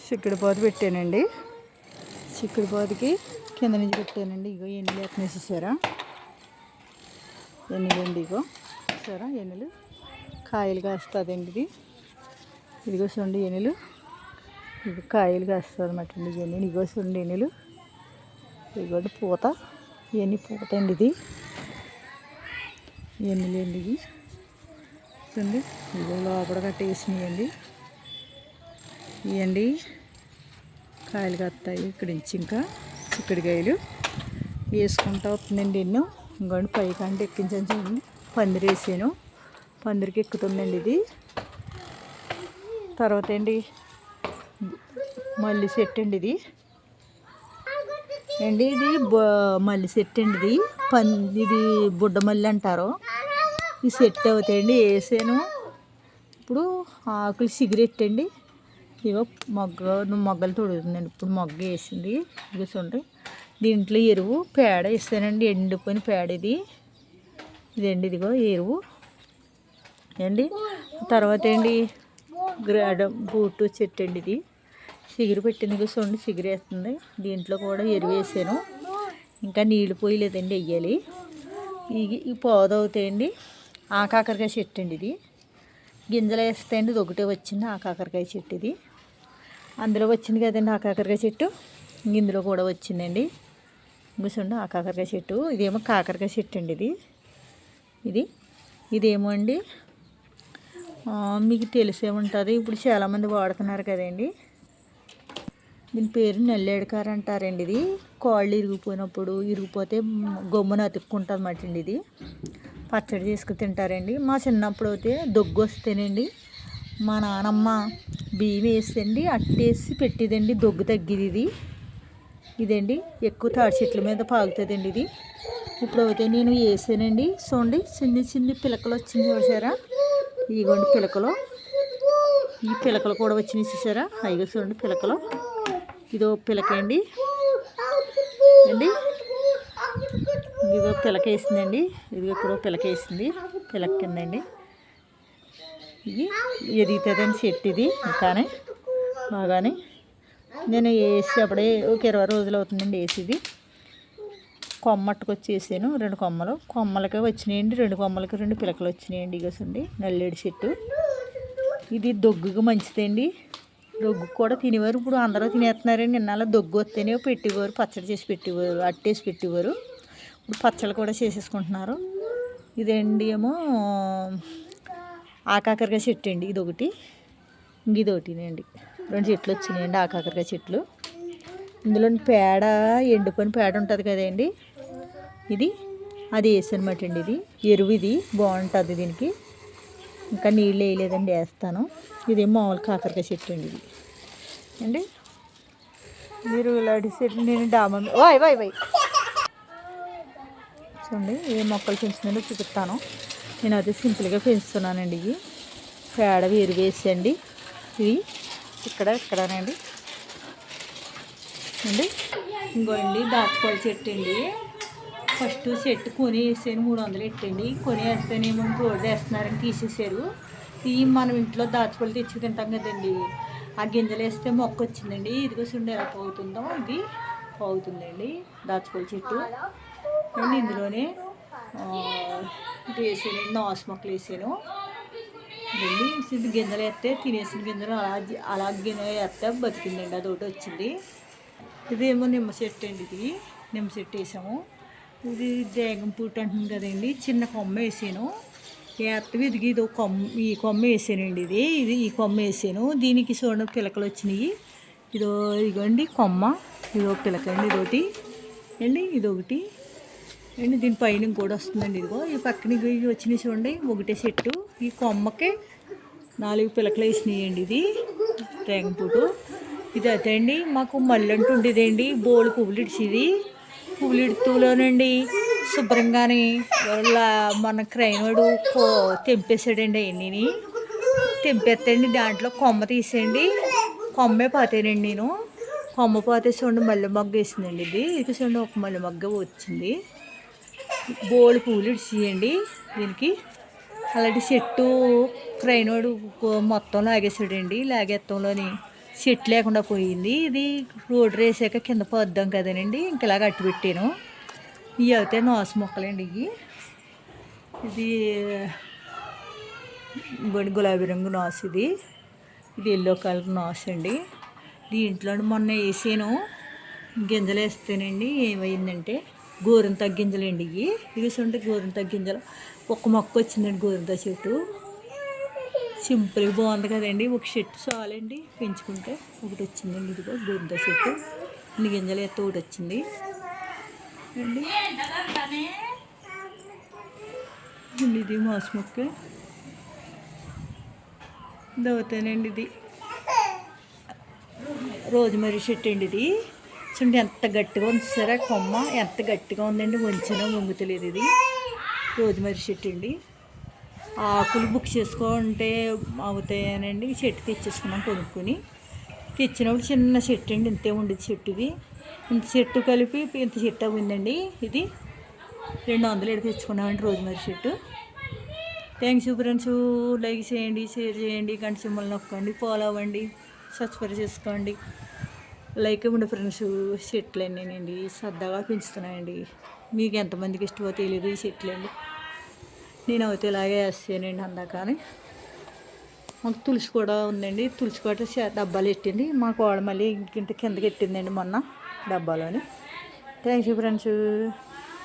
చిక్కుడుపాదు పెట్టానండి. చిక్కుడుపాదుకి కింద నుంచి పెట్టానండి. ఇగో ఎన్నులు వేసేసారా, ఎన్నులండి. ఇగో చూసారా ఎన్నులు, కాయలు కాస్తుందండి ఇది. ఇదిగో చూడండి ఎన్నులు, ఇది కాయలు కాస్తుంది అన్నమాట అండి. ఎన్ని ఇగో చూడండి ఎన్నులు, ఇదిగోండి పూత, ఇవన్నీ పూత అండి. ఇది ఎన్నులండి ఇవి చూడండి. ఇగో లోపల కట్టేసినాయండి. ఇవ్వండి కాయలు కత్తాయి. ఇక్కడ నుంచి ఇంకా చిక్కుడుకాయలు వేసుకుంటూ వస్తుందండి. ఎన్నో ఇంకోండి పైకంటే ఎక్కించాను చూడండి. పందిరి వేసాను, పందిరికి ఎక్కుతుందండి ఇది. తర్వాత అండి మల్లి చెట్టు అండి ఇది అండి. ఇది మల్లి చెట్టు అండి. ఇది బుడ్డ మల్లి అంటారు. ఈ చెట్టు అవుతాయండి. వేసాను. ఇప్పుడు ఆకులు సిగరెట్టండి. ఇగో మొగ్గలు తొడుగుతుందండి. ఇప్పుడు మొగ్గ వేసింది. ఇగో చూడండి. దీంట్లో ఎరువు పేడ వేస్తానండి. ఎండిపోయిన పేడ ఇదండి. ఇదిగో ఎరువు అండి. తర్వాత ఏంటి బూటు చెట్టు అండి. ఇది సిగురు పెట్టింది. ఇగో చూడండి సిగురు వేస్తుంది. దీంట్లో కూడా ఎరువు వేసాను. ఇంకా నీళ్ళు పోయలేదండి, వెయ్యాలి. ఈ పోదు అవుతాయండి. ఆకాకరకాయ చెట్టు అండి. ఇది గింజలు వేస్తాయండి. ఇది ఒకటే వచ్చింది ఆకాకరకాయ చెట్టు. ఇది అందులో వచ్చింది కదండి ఆకాకరకాయ చెట్టు, ఇందులో కూడా వచ్చిందండి. కూర్చోండి ఆకాకరకాయ చెట్టు. ఇదేమో కాకరకాయ చెట్టు అండి. ఇదేమో అండి మీకు తెలిసే ఉంటుంది. ఇప్పుడు చాలామంది వాడుతున్నారు కదండి. దీని పేరు నల్లేడుకార అంటారండి. ఇది కాళ్ళు ఇరిగిపోతే గమ్మున అతుక్కుంటుంది అన్నమాట అండి. ఇది పచ్చడి చేసుకుని తింటారండి. మా చిన్నప్పుడు అయితే దొగ్గు వస్తేనండి మా నానమ్మ బియ్యం వేసండి అట్టేసి పెట్టిదండి. దొగ్గు తగ్గిది ఇదండి. ఎక్కువ తాడి చెట్ల మీద పాగుతుందండి ఇది. ఇప్పుడు అయితే నేను వేసానండి. చూడండి చిన్ని చిన్ని పిలకలు వచ్చింది చూసారా. ఇదిగోండి పిలకలు, ఈ పిలకలు కూడా వచ్చినాయి చూసారా. అయిగా చూడండి పిలకలు. ఇదో పిలక అండి. ఇదో పిలక వేసిందండి. ఇదిగో ఇక్కడ పిలక వేసింది. పిలక కిందండి ఇది ఎదుగుతుందని చెట్టు. ఇది ఇంకానే బాగానే నేను వేసి అప్పుడే ఒక 20 రోజులు అవుతుందండి వేసేది. కొమ్మట్టుకొచ్చి వేసాను. 2 కొమ్మలకే వచ్చినాయండి. 2 కొమ్మలకి 2 పిలకలు వచ్చినాయండి. ఇగోసండి నల్లేడు చెట్టు. ఇది దొగ్గుకు మంచిదండి. దొగ్గు కూడా తినేవారు. ఇప్పుడు అందరూ తినేస్తున్నారండి. నిన్నాళ్ళ దొగ్గు వస్తేనే పెట్టేవారు, పచ్చడి చేసి పెట్టేవారు, అట్టేసి పెట్టేవారు. ఇప్పుడు పచ్చళ్ళు కూడా చేసేసుకుంటున్నారు. ఇదండి ఏమో ఆకాకరకాయ చెట్టు అండి. ఇదొకటి, ఇదొకటినండి. 2 చెట్లు వచ్చినాయండి ఆకాకరకాయ చెట్లు. ఇందులో పేడ, ఎండిపోయిన పేడ ఉంటుంది కదండి, అది వేసనమాట అండి. ఇది ఎరువు. ఇది బాగుంటుంది దీనికి. ఇంకా నీళ్ళు వేయలేదండి, వేస్తాను. ఇదేమో మామూలు కాకరకాయ చెట్టు అండి. ఇది అండి. మీరు ఇలాంటి చెట్లు నేను డాబా వై చూడండి ఏ మొక్కలు పెంచుతుందో చూపిస్తాను. నేను అది సింపుల్గా పెంచుతున్నానండి. ఇవి పేడ ఎరువు వేసండి. ఇవి ఇక్కడనండి అండి. ఇంకోండి దాచుకోవాలి చెట్టు అండి. ఫస్ట్ చెట్టు కొని వేసాను. 300 ఎట్టండి. కొని వేస్తేనేమో రోడ్డు వేస్తున్నారని తీసేసారు. ఇవి మనం ఇంట్లో దాచుకోవాలి తెచ్చి తింటాం కదండి. ఆ గింజలు వేస్తే మొక్క వచ్చిందండి. ఇదిగో చూడండి ఎలా పోతుందో. ఇది పోతుందండి దాచుకోవాలి చెట్టు అండి. ఇందులోనే వేసానండి. నాసు మొక్కలు వేసాను వెళ్ళి. గింజలు వేస్తే తినేసిన గింజలు అలా గింజలు వేస్తే బతికిందండి. అదొకటి వచ్చింది. ఇదేమో నిమ్మ చెట్టు అండి. ఇది నిమ్మ చెట్టు వేసాము. ఇది దేగం పుట్టు అంటుంది కదండి. చిన్న కొమ్మ వేసాను. ఎదిగి ఇదో ఈ కొమ్మ వేసానండి. ఈ కొమ్మ వేసాను. దీనికి చూడండి పిలకలు వచ్చినాయి. ఇదిగోండి కొమ్మ. ఇదో పిలక అండి. ఇదొకటి అండి. ఇదొకటి అండి. దీనిపైన ఇంకోటి వస్తుందండి. ఇదిగో ఈ పక్కన వచ్చినాయి చూడండి. ఒకటే చెట్టు. ఈ కొమ్మకి 4 పిలకలు వేసినాయండి. ఇది డ్రాగన్ ఫ్రూట్. ఇది అయితే అండి మాకు మల్లి అంటూ ఉండేదండి. బోలు పువ్వులు ఇడిచేది. పువ్వులు ఇడుతూలోనండి శుభ్రంగానే మన క్రైనోడు తెంపేసాడండి. అవన్నీ తెంపేస్తాండి. దాంట్లో కొమ్మ తీసేయండి. కొమ్మే పాతేనండి. నేను కొమ్మ పాతే చూడండి మల్లె మొగ్గ వేసిందండి. ఇది చూడండి ఒక మల్లె మొగ్గ వచ్చింది. బోలు పువ్వులు ఇడిచేయండి దీనికి. అలాంటి చెట్టు క్రైనోడు మొత్తం లాగేసాడండి. లాగేత్తంలోని చెట్టు లేకుండా పోయింది. ఇది రోడ్డు వేసాక కింద పోద్దాం కదనండి, ఇంకలాగ అట్టు పెట్టాను. ఇవి అయితే నాసు మొక్కలండి. ఇది గులాబీ రంగు నాసు. ఇది ఎల్లో కలర్ నాసు అండి. దీంట్లో మొన్న వేసాను, గింజలు వేస్తేనండి ఏమైందంటే గోరింత గింజలండి. ఇవి సొంటి గోరింత గింజలు. ఒక మొక్క వచ్చిందండి గోరింత చెట్టు. సింపుల్గా బాగుంది కదండి. ఒక చెట్టు చాలండి పెంచుకుంటే. ఒకటి వచ్చిందండి, ఇదిగో గోరింత చెట్టు. ఇన్ని గింజలు ఎత్తే ఒకటి వచ్చింది అండి. ఇది మాసు మొక్క దవుతానండి. ఇది రోజుమర్రి చెట్టు అండి. ఇది చూడండి ఎంత గట్టిగా ఉంది సరే, కొమ్మ ఎంత గట్టిగా ఉందండి. వంచినా వంగుతలేదు. ఇది రోజుమర్రి చెట్టు అండి. ఆకులు బుక్ చేసుకుంటే అవుతాయనండి. చెట్టు తెచ్చేసుకున్నాం కొనుక్కొని. తెచ్చినప్పుడు చిన్న చెట్టు అండి, ఇంతే ఉండేది చెట్టు. ఇది ఇంత చెట్టు కలిపి ఇంత చెట్టు అవ్విందండి. ఇది 200 తెచ్చుకున్నామండి రోజుమర్రి చెట్టు. Thanks friends. లైక్ చేయండి, షేర్ చేయండి, గంట సింబల్ నొక్కండి, ఫాలో అవ్వండి, సబ్స్క్రైబ్ చేసుకోండి. లైక్ ఇవ్వండి ఫ్రెండ్స్. చెట్లు అన్నీనండి సరదాగా పెంచుతున్నాయండి. మీకు ఎంతమందికి ఇష్టమో తెలియదు ఈ చెట్లు అండి. నేను అయితే ఇలాగే వేస్తానండి అందాకని. మాకు తులసి కూడా ఉందండి. తులసి కూడా డబ్బాలు పెట్టింది. మా కోడ మళ్ళీ ఇంత కిందకి ఎట్టిందండి మొన్న డబ్బాలోని. Thanks friends.